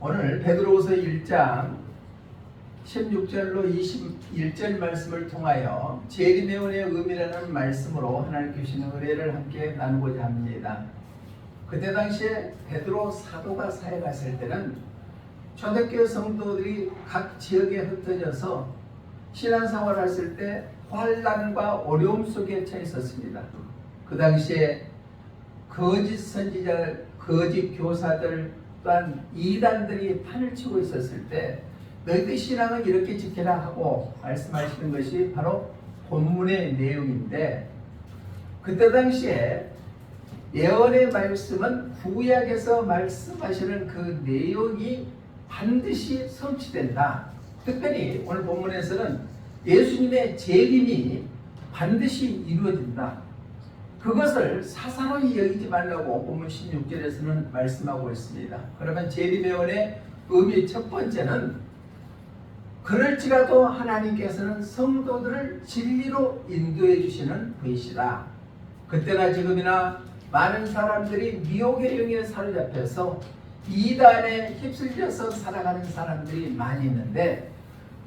오늘 베드로후서 1장 16절로 21절 말씀을 통하여 재림의 은혜의 의미라는 말씀으로 하나님 주시는 은혜를 함께 나누고자 합니다. 그때 당시에 베드로 사도가 사역했을 때는 초대교회 성도들이 각 지역에 흩어져서 신앙생활을 했을 때 환난과 어려움 속에 처해 있었습니다. 그 당시에 거짓 선지자들, 거짓 교사들 또한 이단들이 판을 치고 있었을 때 너희들 신앙은 이렇게 지켜라 하고 말씀하시는 것이 바로 본문의 내용인데, 그때 당시에 예언의 말씀은 구약에서 말씀하시는 그 내용이 반드시 성취된다. 특별히 오늘 본문에서는 예수님의 재림이 반드시 이루어진다. 그것을 사사로이 여기지 말라고 본문 16절에서는 말씀하고 있습니다. 그러면 재림의 은혜의 의미 첫 번째는, 그럴지라도 하나님께서는 성도들을 진리로 인도해 주시는 분이시다. 그때나 지금이나 많은 사람들이 미혹의 영에 사로잡혀서 이단에 휩쓸려서 살아가는 사람들이 많이 있는데,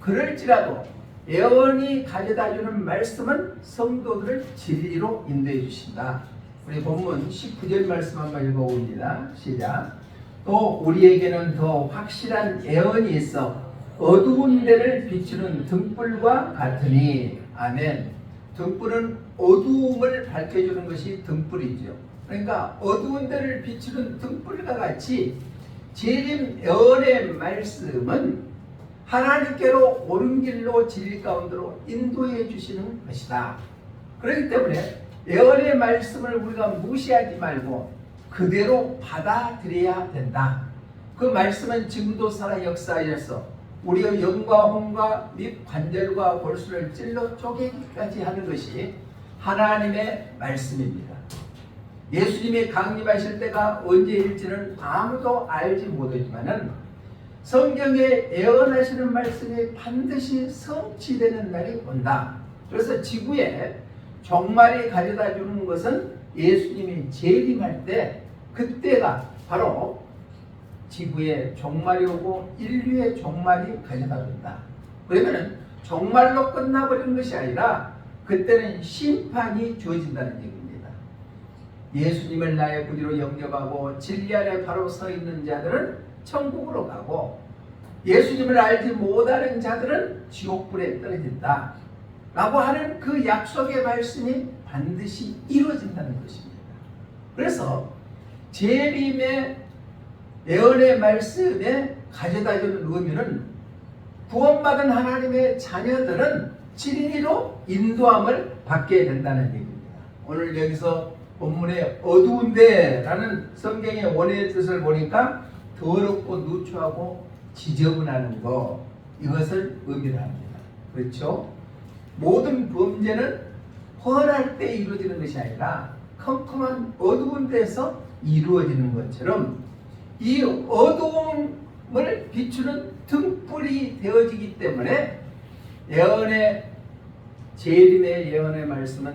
그럴지라도 예언이 가져다주는 말씀은 성도들을 진리로 인도해 주신다. 우리 본문 19절 말씀 한번 읽어봅니다. 시작. 또 우리에게는 더 확실한 예언이 있어 어두운 데를 비추는 등불과 같으니. 아멘. 등불은 어두움을 밝혀주는 것이 등불이죠. 그러니까 어두운 데를 비추는 등불과 같이 재림 예언의 말씀은 하나님께로 옳은 길로 진리 가운데로 인도해 주시는 것이다. 그렇기 때문에 예언의 말씀을 우리가 무시하지 말고 그대로 받아들여야 된다. 그 말씀은 지금도 살아 역사하여서 우리의 영과 혼과 및 관절과 골수를 찔러 쪼개기까지 하는 것이 하나님의 말씀입니다. 예수님이 강림하실 때가 언제일지는 아무도 알지 못하지만은 성경에 예언하시는 말씀이 반드시 성취되는 날이 온다. 그래서 지구에 종말이 가져다 주는 것은 예수님이 재림할 때, 그때가 바로 지구에 종말이 오고 인류의 종말이 가져다 준다. 그러면은 종말로 끝나버리는 것이 아니라 그때는 심판이 주어진다는 얘기입니다. 예수님을 나의 구주로 영접하고 진리 안에 바로 서 있는 자들은 천국으로 가고, 예수님을 알지 못하는 자들은 지옥불에 떨어진다 라고 하는 그 약속의 말씀이 반드시 이루어진다는 것입니다. 그래서 재림의 예언의 말씀에 가져다주는 의미는, 구원받은 하나님의 자녀들은 진리로 인도함을 받게 된다는 얘기입니다. 오늘 여기서 본문에 어두운 데라는 성경의 원어의 뜻을 보니까 더럽고 누추하고 지저분하는 거, 이것을 의미를 합니다. 그렇죠? 모든 범죄는 훤할 때 이루어지는 것이 아니라 컴컴한 어두운 데서 이루어지는 것처럼 이 어두움을 비추는 등불이 되어지기 때문에 예언의 재림의 예언의 말씀은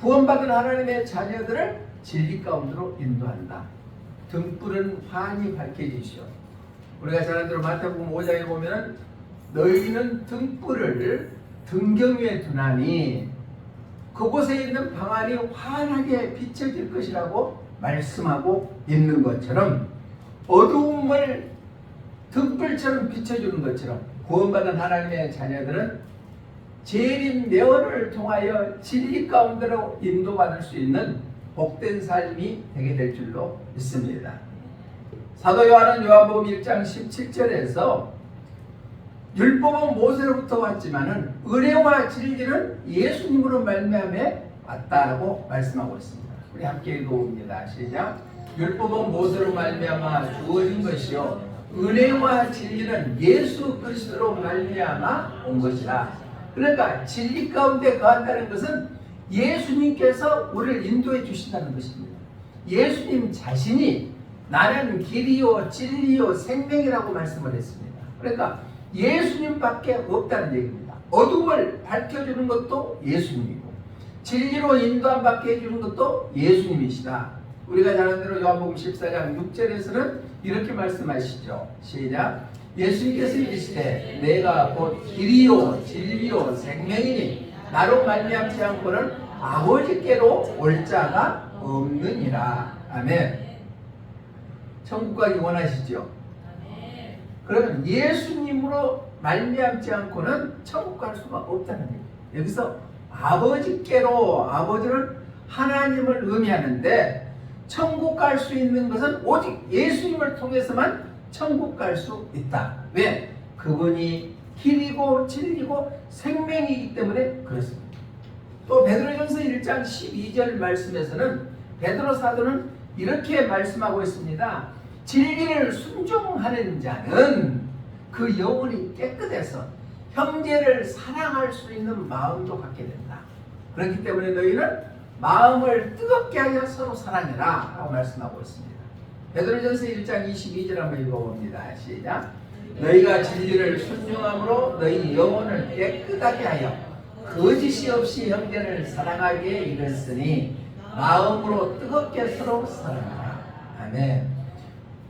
구원받은 하나님의 자녀들을 진리 가운데로 인도한다. 등불은 환히 밝혀지시오. 우리가 잘 아는 대로 마태복음 5장에 보면 너희는 등불을 등경 위에 두나니 그곳에 있는 방안이 환하게 비춰질 것이라고 말씀하고 있는 것처럼, 어두움을 등불처럼 비춰주는 것처럼 구원받은 하나님의 자녀들은 재림 예언을 통하여 진리 가운데로 인도받을 수 있는 복된 삶이 되게 될 줄로 믿습니다. 사도 요한은 요한복음 1장 17절에서 율법은 모세로부터 왔지만은 은혜와 진리는 예수님으로 말미암아 왔다라고 말씀하고 있습니다. 우리 함께 읽어봅니다. 시작. 율법은 모세로 말미암아 주어진 것이요 은혜와 진리는 예수 그리스도로 말미암아 온 것이라. 그러니까 진리 가운데 거한다는 것은 예수님께서 우리를 인도해 주신다는 것입니다. 예수님 자신이 나는 길이요 진리요 생명이라고 말씀을 했습니다. 그러니까 예수님밖에 없다는 얘기입니다. 어둠을 밝혀주는 것도 예수님이고 진리로 인도함 받게 해주는 것도 예수님이시다. 우리가 잘 아는 대로 요한복음 14장 6절에서는 이렇게 말씀하시죠. 시작. 예수님께서 이르시되 내가 곧 길이요 진리요 생명이니 나로 말미암지 않고는 아버지께로 올 자가 없느니라. 아멘. 천국 가기 원하시죠? 그러면 예수님으로 말미암지 않고는 천국 갈 수가 없다는 얘기예요. 여기서 아버지께로, 아버지는 하나님을 의미하는데 천국 갈 수 있는 것은 오직 예수님을 통해서만 천국 갈 수 있다. 왜? 그분이 길이고 진리고 생명이기 때문에 그렇습니다. 또 베드로전서 1장 12절 말씀에서는 베드로 사도는 이렇게 말씀하고 있습니다. 진리를 순종하는 자는 그 영혼이 깨끗해서 형제를 사랑할 수 있는 마음도 갖게 된다. 그렇기 때문에 너희는 마음을 뜨겁게 하여 서로 사랑해라 라고 말씀하고 있습니다. 베드로전서 1장 22절 한번 읽어봅니다. 시작. 너희가 진리를 순종함으로 너희 영혼을 깨끗하게 하여 거짓이 없이 형제를 사랑하기에 이르렀으니 마음으로 뜨겁게 서로 사랑하라. 아멘.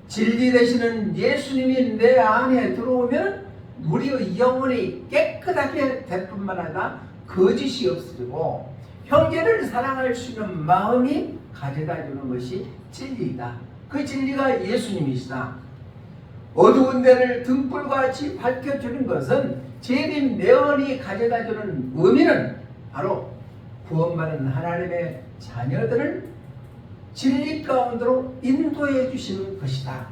진리 되시는 예수님이 내 안에 들어오면 우리의 영혼이 깨끗하게 될 뿐만 아니라 거짓이 없어지고 형제를 사랑할 수 있는 마음이 가져다 주는 것이 진리이다. 그 진리가 예수님이시다. 어두운 데를 등불같이 밝혀주는 것은 재림 내원이 가져다 주는 의미는 바로 구원받은 하나님의 자녀들을 진리 가운데로 인도해 주시는 것이다.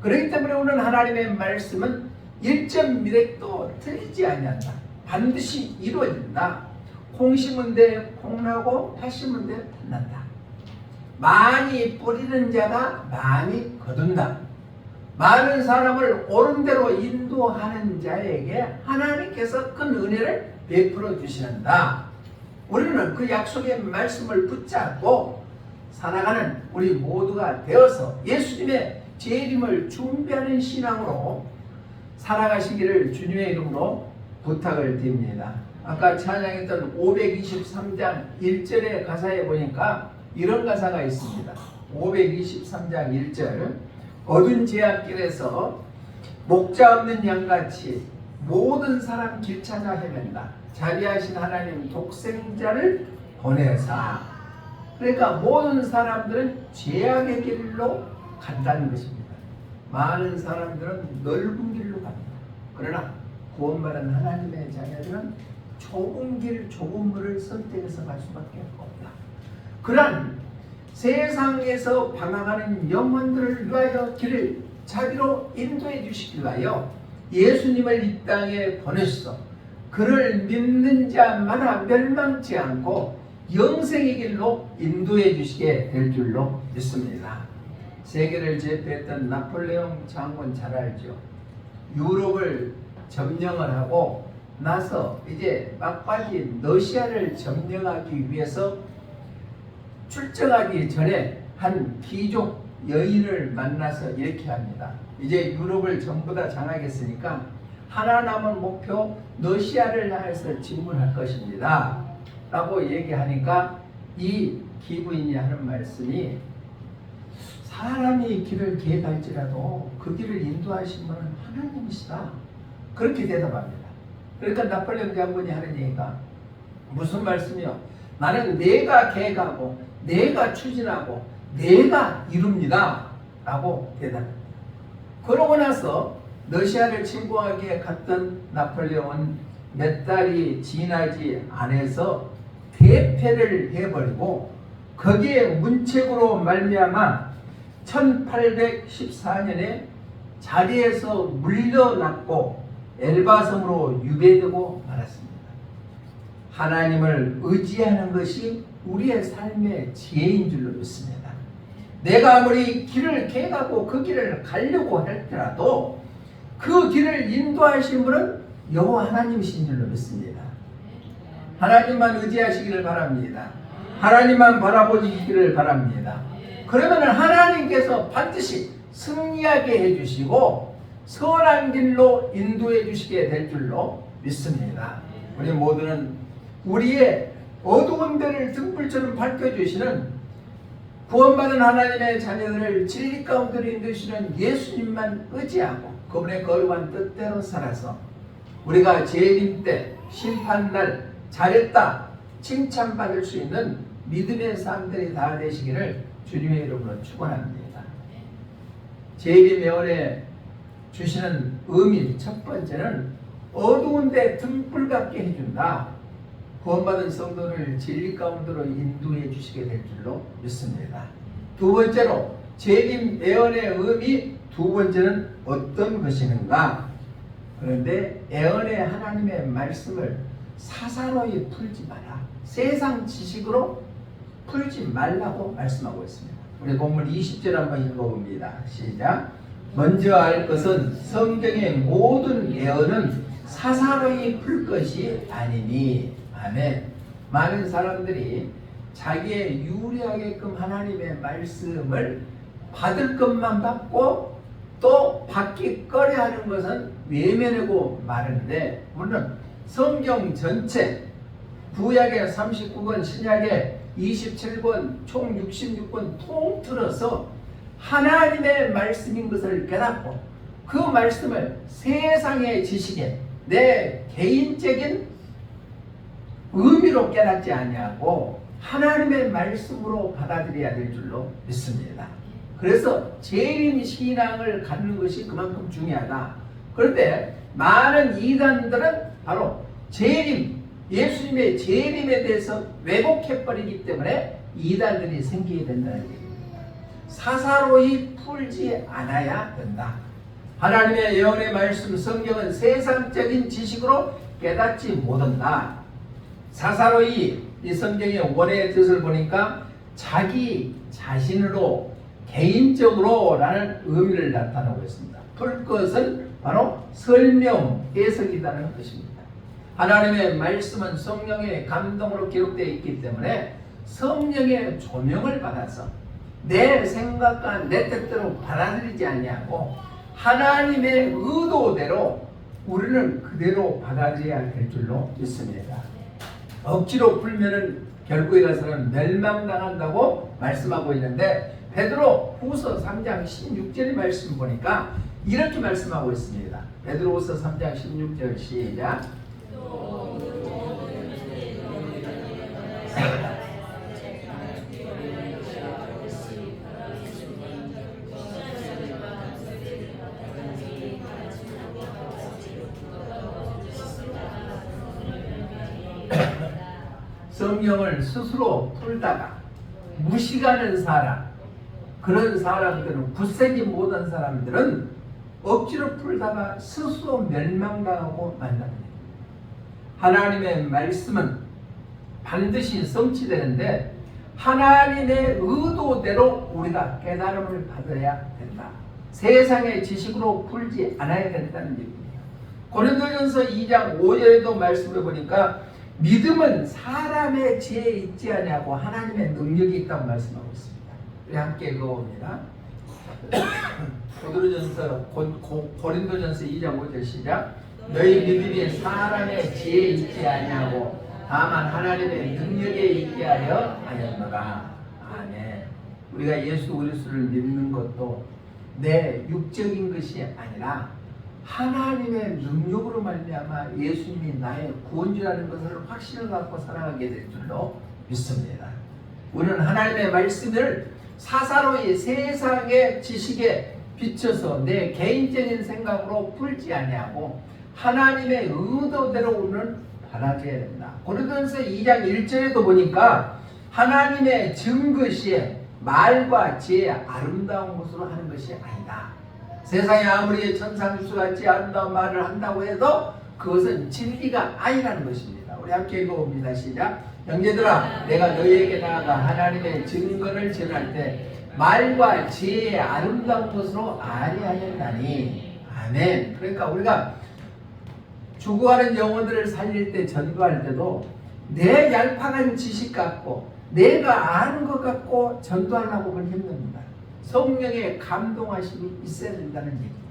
그렇기 때문에 오늘 하나님의 말씀은 1.1획도 틀리지 아니한다. 반드시 이루어진다. 콩 심은 데 콩나고 팥 심은 데 팥난다. 많이 뿌리는 자가 많이 거둔다. 많은 사람을 옳은 대로 인도하는 자에게 하나님께서 큰 은혜를 베풀어 주시는다. 우리는 그 약속의 말씀을 붙잡고 살아가는 우리 모두가 되어서 예수님의 재림을 준비하는 신앙으로 살아가시기를 주님의 이름으로 부탁을 드립니다. 아까 찬양했던 523장 1절의 가사에 보니까 이런 가사가 있습니다. 523장 1절. 어두운 제약길에서 목자 없는 양같이 모든 사람 길 찾아 헤맨다. 자비하신 하나님 독생자를 보내사. 그러니까 모든 사람들은 죄악의 길로 간다는 것입니다. 많은 사람들은 넓은 길로 갑니다. 그러나 구원받은 하나님의 자녀들은 좁은 길, 좁은 물을 선택해서 갈 수밖에 없다. 그러한 세상에서 방황하는 영혼들을 위하여 길을 자비로 인도해 주시기 위하여 예수님을 이 땅에 보내셔서 그를 믿는 자마다 멸망치 않고 영생의 길로 인도해 주시게 될 줄로 믿습니다. 세계를 제패했던 나폴레옹 장군 잘 알죠? 유럽을 점령을 하고 나서 이제 막바지 러시아를 점령하기 위해서 출정하기 전에 한 귀족 여인을 만나서 이렇게 합니다. 이제 유럽을 전부 다 장악했으니까 하나 남은 목표 러시아를 향해서 진군할 것입니다 라고 얘기하니까 이 기부인이 하는 말씀이 사람이 길을 개갈지라도 그 길을 인도하신 분은 하나님이시다. 그렇게 대답합니다. 그러니까 나폴레옹 장군이 하는 얘기가 무슨 말씀이요? 나는 내가 개가고 내가 추진하고 내가 이룹니다 라고 대답합니다. 그러고 나서 러시아를 침공하기에 갔던 나폴레옹은 몇 달이 지나지 않아서 대패를 해버리고 거기에 문책으로 말미암아 1814년에 자리에서 물려났고 엘바섬으로 유배되고 말았습니다. 하나님을 의지하는 것이 우리의 삶의 지혜인 줄로 믿습니다. 내가 아무리 길을 개가고 그 길을 가려고 할지라도 그 길을 인도하신 분은 여호와 하나님이신 줄로 믿습니다. 하나님만 의지하시기를 바랍니다. 하나님만 바라보시기를 바랍니다. 그러면 하나님께서 반드시 승리하게 해주시고 선한 길로 인도해 주시게 될 줄로 믿습니다. 우리 모두는 우리의 어두운 데를 등불처럼 밝혀주시는 구원받은 하나님의 자녀들을 진리 가운데로 인도시는 예수님만 의지하고 그분의 거룩한 뜻대로 살아서 우리가 재림 때 심판날 잘했다 칭찬받을 수 있는 믿음의 사람들이 다 되시기를 주님의 이름으로 축원합니다. 재림 예언에 주시는 의미 첫 번째는 어두운데 등불 같게 해준다. 구원받은 성도를 진리 가운데로 인도해 주시게 될 줄로 믿습니다. 두 번째로 재림 예언의 의미 두 번째는 어떤 것이는가? 그런데 예언의 하나님의 말씀을 사사로이 풀지 마라. 세상 지식으로 풀지 말라고 말씀하고 있습니다. 우리 본문 20절 한번 읽어봅니다. 시작. 먼저 알 것은 성경의 모든 예언은 사사로이 풀 것이 아니니. 아멘. 많은 사람들이 자기의 유리하게끔 하나님의 말씀을 받을 것만 받고 또 받기 꺼려하는 것은 외면하고 마는데, 물론 성경 전체 구약의 39권 신약의 27권 총 66권 통틀어서 하나님의 말씀인 것을 깨닫고 그 말씀을 세상의 지식에 내 개인적인 의미로 깨닫지 아니하고 하나님의 말씀으로 받아들여야 될 줄로 믿습니다. 그래서 재림 신앙을 갖는 것이 그만큼 중요하다. 그런데 많은 이단들은 바로 재림, 예수님의 재림에 대해서 왜곡해버리기 때문에 이단들이 생기게 된다는 얘기입니다. 사사로이 풀지 않아야 된다. 하나님의 예언의 말씀 성경은 세상적인 지식으로 깨닫지 못한다. 사사로이 이 성경의 원의 뜻을 보니까 자기 자신으로 개인적으로 라는 의미를 나타내고 있습니다. 풀 것은 바로 설명, 해석이라는 것입니다. 하나님의 말씀은 성령의 감동으로 기록되어 있기 때문에 성령의 조명을 받아서 내 생각과 내 뜻대로 받아들이지 아니하고 하나님의 의도대로 우리는 그대로 받아들여야 될 줄로 믿습니다. 억지로 풀면은 결국에 가서는 멸망당한다고 말씀하고 있는데, 베드로 후서 3장 16절의 말씀 보니까 이렇게 말씀하고 있습니다. 베드로 후서 3장 16절 시작. 성경을 스스로 풀다가 무시가는 사람, 그런 사람들은, 굳세지 못한 사람들은 억지로 풀다가 스스로 멸망당하고 만납니다. 하나님의 말씀은 반드시 성취되는데 하나님의 의도대로 우리가 깨달음을 받아야 된다. 세상의 지식으로 풀지 않아야 된다는 얘기입니다. 고린도전서 2장 5절에도 말씀을 보니까 믿음은 사람의 지혜에 있지 아니하고 하나님의 능력이 있다고 말씀하고 있습니다. 우리 함께 읽어봅니다. 고린도전서 2장 5절 시작. 너희 믿음이 사람의 지혜에 있지 아니하고 다만 하나님의 능력에 있게 하였노라. 아멘. 우리가 예수 그리스도를 믿는 것도 내 육적인 것이 아니라 하나님의 능력으로 말미암아 예수님이 나의 구원주라는 것을 확신을 갖고 살아가게 될 줄로 믿습니다. 우리는 하나님의 말씀을 사사로이 세상의 지식에 비춰서 내 개인적인 생각으로 풀지 아니하고 하나님의 의도대로 우리는 받아들여야 된다. 고린도전서 2장 1절에도 보니까 하나님의 증거시에 말과 지혜의 아름다운 것으로 하는 것이 아니다. 세상에 아무리 천상수같이 아름다운 말을 한다고 해도 그것은 진리가 아니라는 것입니다. 우리 함께 읽어봅니다. 시작. 형제들아, 내가 너희에게 나아가 하나님의 증거를 전할 때 말과 지혜의 아름다운 것으로 아니하였나니. 아멘. 그러니까 우리가 죽어가는 영혼들을 살릴 때, 전도할 때도 내 얄팍한 지식 갖고 내가 아는 것 갖고 전도하려고 하면 힘듭니다. 성령의 감동하심이 있어야 된다는 얘기입니다.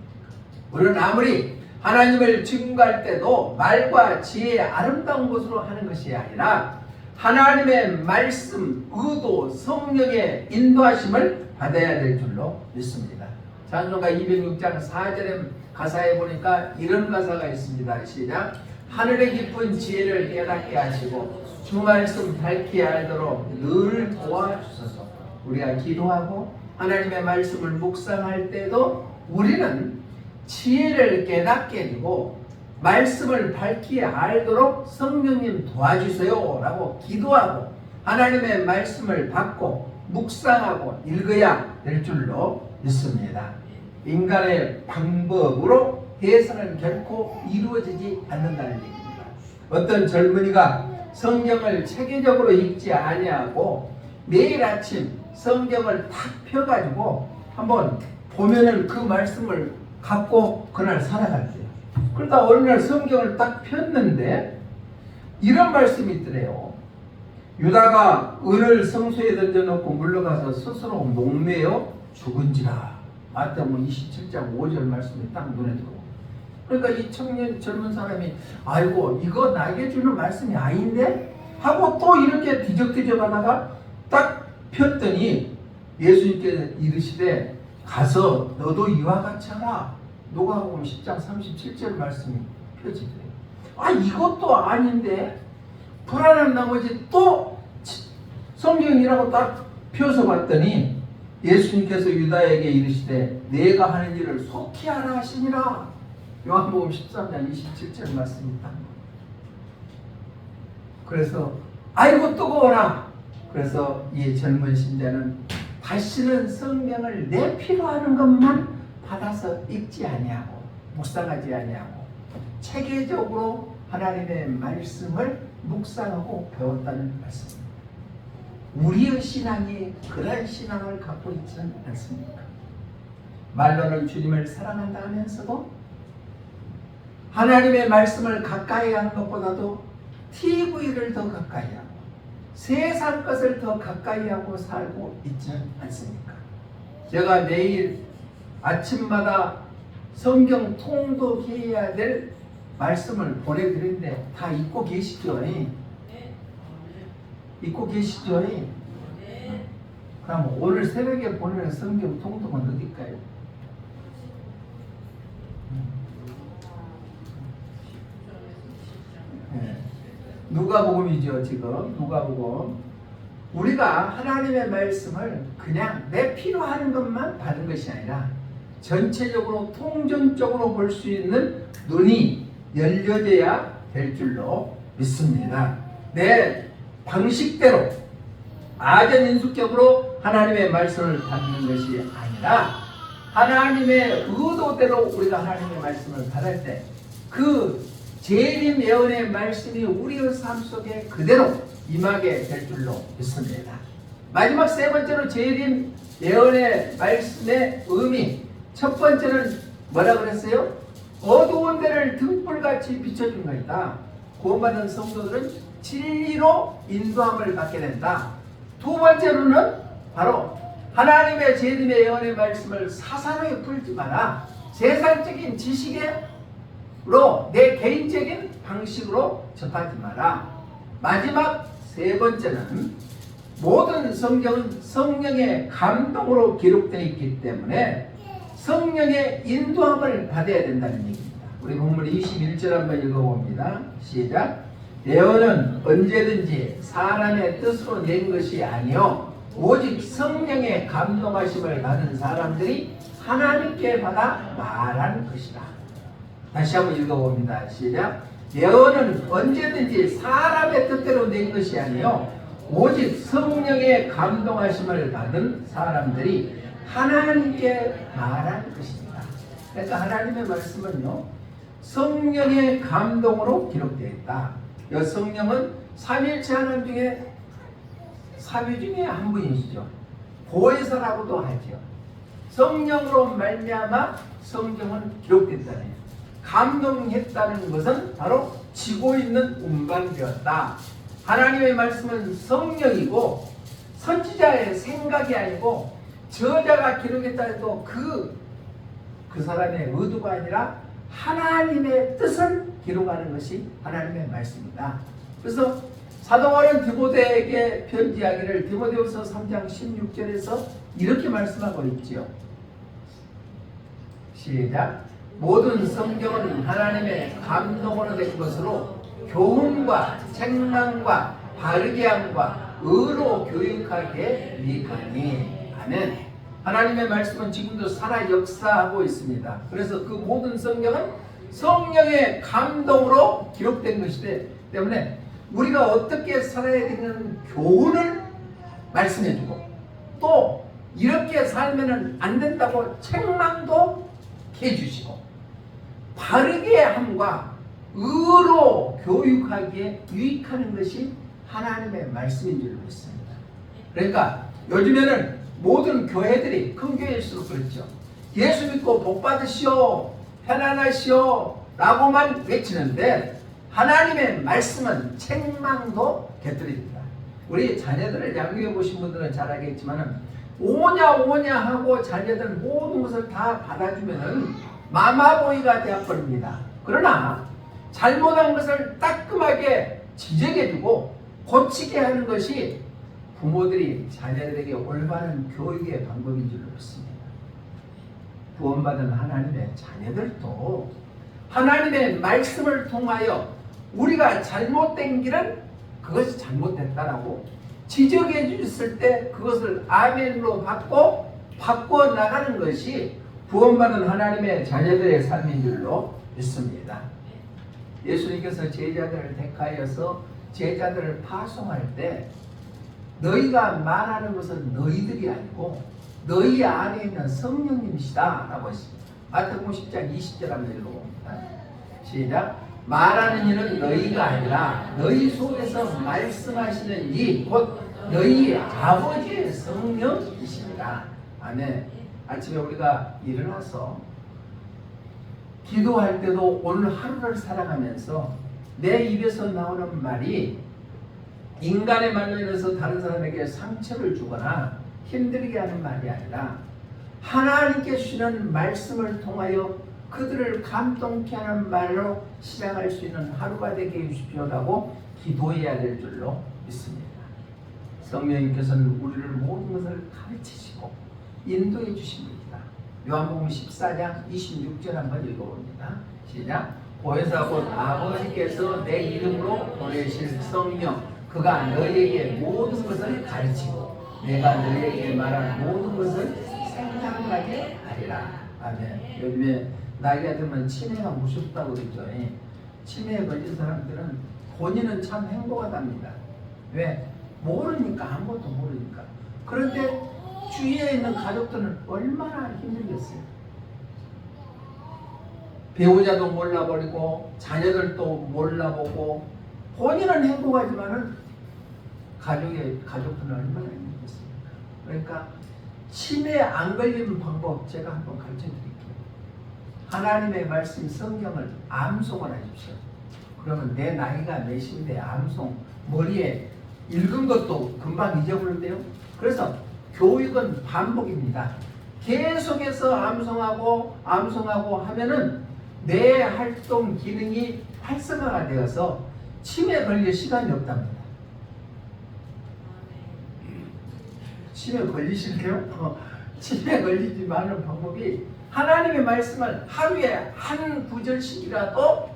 우리는 아무리 하나님을 증거할 때도 말과 지혜의 아름다운 것으로 하는 것이 아니라 하나님의 말씀, 의도, 성령의 인도하심을 받아야 될 줄로 믿습니다. 찬송가 206장 4절의 가사에 보니까 이런 가사가 있습니다. 시작. 하늘의 깊은 지혜를 깨닫게 하시고 주 말씀 밝히 알도록 늘 도와주소서. 우리가 기도하고 하나님의 말씀을 묵상할 때도 우리는 지혜를 깨닫게 되고 말씀을 밝히 알도록 성령님 도와주세요 라고 기도하고 하나님의 말씀을 받고 묵상하고 읽어야 될 줄로 믿습니다. 인간의 방법으로 해서는 결코 이루어지지 않는다는 얘기입니다. 어떤 젊은이가 성경을 체계적으로 읽지 아니하고 매일 아침 성경을 탁 펴가지고 한번 보면은 그 말씀을 갖고 그날 살아간대요. 그러다 어느 날 성경을 딱 폈는데 이런 말씀이 있더래요. 유다가 은을 성소에 던져놓고 물러가서 스스로 목매어 죽은지라. 마태복음 27장 5절 말씀이 딱 눈에 들어오고. 그러니까 이 청년 젊은 사람이 아이고 이거 나에게 주는 말씀이 아닌데? 하고 또 이렇게 뒤적뒤적 하다가 딱 폈더니 예수님께서 이르시되 가서 너도 이와 같이 하라. 누가복음 10장 37절 말씀이 펴지더래요. 아 이것도 아닌데? 불안한 나머지 또 성경이라고 딱 펴서 봤더니 예수님께서 유다에게 이르시되 내가 하는 일을 속히 하라 하시니라. 요한복음 13장 27절 말씀이 딱. 그래서 아이고 뜨거워라. 그래서 이 젊은 신자는 다시는 성경을 내 필요하는 것만 받아서 읽지 아니하고 묵상하지 아니하고 체계적으로 하나님의 말씀을 묵상하고 배웠다는 말씀입니다. 우리의 신앙이 그런 신앙을 갖고 있지는 않습니까? 말로는 주님을 사랑한다 하면서도 하나님의 말씀을 가까이 하는 것보다도 TV를 더 가까이 하고 세상 것을 더 가까이 하고 살고 있지는 않습니까? 제가 매일 아침마다 성경 통독해야 될 말씀을 보내드리는데 다 읽고 계시죠? 읽고 계시죠? 그럼 오늘 새벽에 보내는 성경 통독은 어딜까요? 누가복음이죠. 지금 누가복음. 우리가 하나님의 말씀을 그냥 내 필요한 것만 받은 것이 아니라 전체적으로 통전적으로 볼 수 있는 눈이 열려져야 될 줄로 믿습니다. 내 방식대로 아전인수격으로 하나님의 말씀을 받는 것이 아니라 하나님의 의도대로 우리가 하나님의 말씀을 받을 때 그 재림 예언의 말씀이 우리의 삶 속에 그대로 임하게 될 줄로 믿습니다. 마지막 세 번째로 재림 예언의 말씀의 의미, 첫 번째는 뭐라 그랬어요? 어두운 데를 등불같이 비춰준 것이다. 구원받은 성도들은 진리로 인도함을 받게 된다. 두 번째로는 바로 하나님의 재림의 예언의 말씀을 사사로이 풀지 마라. 세상적인 지식으로 내 개인적인 방식으로 접하지 마라. 마지막 세 번째는 모든 성경은 성령의 감동으로 기록되어 있기 때문에 성령의 인도함을 받아야 된다는 얘기입니다. 우리 본문 21절 한번 읽어봅니다. 시작. 예언은 언제든지 사람의 뜻으로 낸 것이 아니요 오직 성령의 감동하심을 받은 사람들이 하나님께 받아 말하는 것이다. 다시 한번 읽어봅니다. 시작. 예언은 언제든지 사람의 뜻대로 낸 것이 아니요 오직 성령의 감동하심을 받은 사람들이 하나님께 말하는 것입니다. 그러니까 하나님의 말씀은요 성령의 감동으로 기록되어 있다. 이 성령은 삼위일체 하나님 중에 사위 중에 한 분이시죠. 보혜사라고도 하죠. 성령으로 말미암아 성경은 기록됐다네요. 감동했다는 것은 바로 지고 있는 운반되었다. 하나님의 말씀은 성령이고 선지자의 생각이 아니고 저자가 기록했다 해도 그 사람의 의도가 아니라 하나님의 뜻을 기록하는 것이 하나님의 말씀이다. 그래서 사도 바울은 디모데에게 편지하기를 디모데후서 3장 16절에서 이렇게 말씀하고 있지요. 시작. 모든 성경은 하나님의 감동으로 된 것으로 교훈과 책망과 바르게 함과 의로 교육하게 유익하니. 아멘. 하나님의 말씀은 지금도 살아 역사하고 있습니다. 그래서 그 모든 성경은 성령의 감동으로 기록된 것이기 때문에 우리가 어떻게 살아야 되는 교훈을 말씀해주고, 또 이렇게 살면 안 된다고 책망도 해주시고, 바르게 함과 의로 교육하기에 유익하는 것이 하나님의 말씀인 줄 믿습니다. 그러니까 요즘에는 모든 교회들이, 큰 교회일수록 그렇죠, 예수 믿고 복 받으시오, 편안하시오 라고만 외치는데 하나님의 말씀은 책망도 곁들입니다. 우리 자녀들을 양육해 보신 분들은 잘 알겠지만 오냐 오냐 하고 자녀들 모든 것을 다 받아주면 마마보이가 되어버립니다. 그러나 잘못한 것을 따끔하게 지적해주고 고치게 하는 것이 부모들이 자녀들에게 올바른 교육의 방법인 줄 믿습니다. 구원받은 하나님의 자녀들도 하나님의 말씀을 통하여 우리가 잘못된 길은 그것이 잘못됐다라고 지적해 주셨을 때 그것을 아멘으로 받고 바꿔 나가는 것이 구원받은 하나님의 자녀들의 삶인 줄로 믿습니다. 예수님께서 제자들을 택하여서 제자들을 파송할 때 너희가 말하는 것은 너희들이 아니고 너희 안에 있는 성령님이시다 라고 했습니다. 마태복음 10장 20절 한번 읽어봅니다. 시작. 말하는 이는 너희가 아니라 너희 속에서 말씀하시는 이 곧 너희 아버지의 성령이십니다. 아멘. 아침에 우리가 일어나서 기도할 때도 오늘 하루를 살아가면서 내 입에서 나오는 말이 인간의 말로 인해서 다른 사람에게 상처를 주거나 힘들게 하는 말이 아니라 하나님께 주시는 말씀을 통하여 그들을 감동케 하는 말로 시작할 수 있는 하루가 되게 해주십시오라고 기도해야 될 줄로 믿습니다. 성령님께서는 우리를 모든 것을 가르치시고 인도해 주십니다. 요한복음 14장 26절 한번 읽어봅니다. 시작. 보혜사 곧 아버지께서 내 이름으로 보내실 성령 그가 너희에게 모든 것을 가르치고 내가 너희에게 말한 모든 것을 생각나게 하리라. 아멘. 요즘에 나이가 들면 치매가 무섭다고 그러죠. 치매에 걸린 사람들은 본인은 참 행복하답니다. 왜? 모르니까, 아무것도 모르니까. 그런데 주위에 있는 가족들은 얼마나 힘들겠어요. 배우자도 몰라버리고 자녀들도 몰라보고 본인은 행복하지만은 가족들은 얼마나 힘들겠습니까? 그러니까 치매에 안 걸리는 방법 제가 한번 가르쳐 드릴게요. 하나님의 말씀 성경을 암송을 하십시오. 그러면 내 나이가 몇인데 암송 머리에 읽은 것도 금방 잊어버린대요. 그래서 교육은 반복입니다. 계속해서 암송하고 하면은 내 활동 기능이 활성화가 되어서 치매 걸릴 시간이 없답니다. 치매 걸리실게요? 치매 걸리지 않은 방법이 하나님의 말씀을 하루에 한 구절씩이라도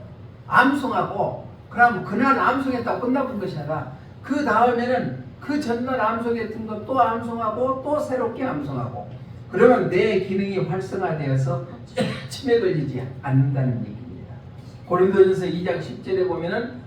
암송하고, 그럼 그날 암송했다고 끝나본 것이 아니라 그 다음에는 그 전날 암송했던 것 또 암송하고 또 새롭게 암송하고, 그러면 내 기능이 활성화되어서 치매 걸리지 않는다는 얘기입니다. 고린도전서 2장 10절에 보면은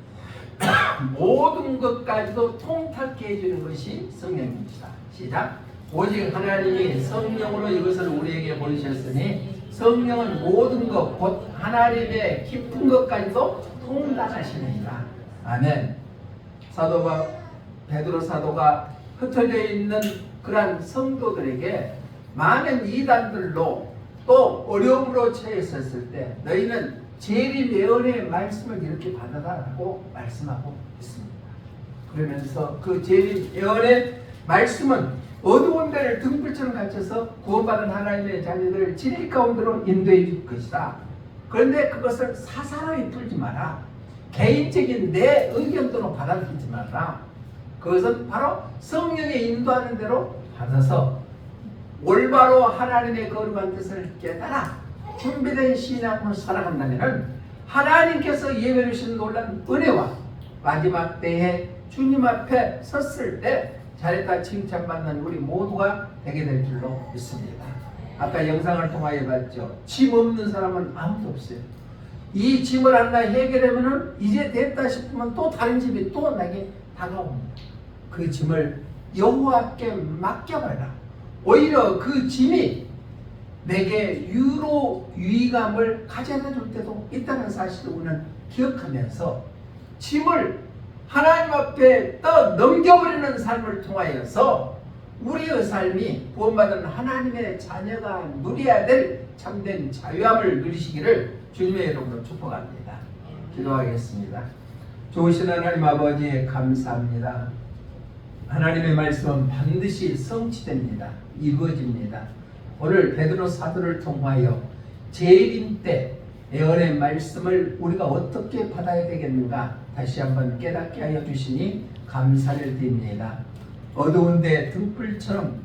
모든 것까지도 통탁해 해주는 것이 성령입니다. 시작. 오직 하나님이 성령으로 이것을 우리에게 보내셨으니 성령은 모든 것 곧 하나님의 깊은 것까지도 통달하시느니라. 아멘. 베드로 사도가 흩어져 있는 그러한 성도들에게 많은 이단들로 또 어려움으로 처했었을 때 너희는 재림 예언의 말씀을 이렇게 받아라라고 말씀하고 있습니다. 그러면서 그 재림 예언의 말씀은 어두운 데를 등불처럼 갇혀서 구원받은 하나님의 자녀들을 진리 가운데로 인도해 줄 것이다. 그런데 그것을 사사로이 풀지 마라. 개인적인 내 의견도 받아들이지 말라. 그것은 바로 성령의 인도하는 대로 받아서 올바로 하나님의 거룩한 뜻을 깨달아 준비된 신앙으로 살아간다면 하나님께서 예배해 주신 놀라운 은혜와 마지막 때에 주님 앞에 섰을 때 잘했다 칭찬받는 우리 모두가 되게 될 줄로 믿습니다. 아까 영상을 통하여 봤죠. 짐 없는 사람은 아무도 없어요. 이 짐을 하나 해결하면은 이제 됐다 싶으면 또 다른 짐이 또 나게 다가옵니다. 그 짐을 여호와께 맡겨봐라. 오히려 그 짐이 내게 유의감을 가져다 줄 때도 있다는 사실을 우리는 기억하면서 짐을 하나님 앞에 넘겨버리는 삶을 통하여서 우리의 삶이 구원받은 하나님의 자녀가 누려야 될 참된 자유함을 누리시기를 주님의 이름으로 축복합니다. 기도하겠습니다. 좋으신 하나님 아버지 감사합니다. 하나님의 말씀은 반드시 성취됩니다. 이루어집니다. 오늘 베드로 사도를 통하여 재림 때 예언의 말씀을 우리가 어떻게 받아야 되겠는가 다시 한번 깨닫게 하여 주시니 감사를 드립니다. 어두운데 등불처럼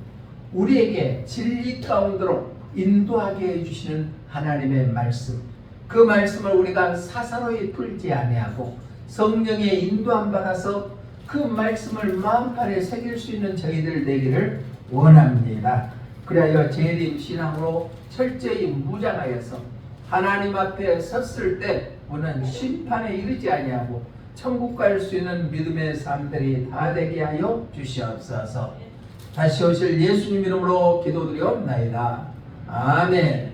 우리에게 진리 가운데로 인도하게 해주시는 하나님의 말씀, 그 말씀을 우리가 사사로이 풀지 아니하고 성령의 인도함 받아서 그 말씀을 마음판에 새길 수 있는 저희들 되기를 원합니다. 그리하여 재림 신앙으로 철저히 무장하여서 하나님 앞에 섰을 때 우리는 심판에 이르지 아니하고 천국 갈 수 있는 믿음의 삶들이 다 되게 하여 주시옵소서. 다시 오실 예수님 이름으로 기도드리옵나이다. 아멘.